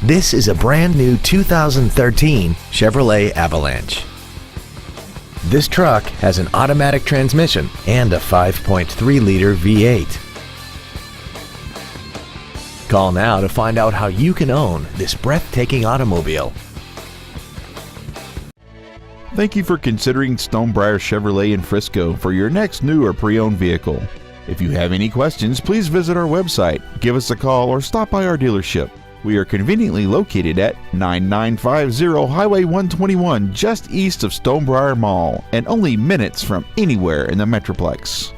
This is a brand new 2013 Chevrolet Avalanche. This truck has an automatic transmission and a 5.3-liter V8. Call now to find out how you can own this breathtaking automobile. Thank you for considering Stonebriar Chevrolet in Frisco for your next new or pre-owned vehicle. If you have any questions, please visit our website, give us a call, or stop by our dealership. We are conveniently located at 9950 Highway 121 just east of Stonebriar Mall and only minutes from anywhere in the Metroplex.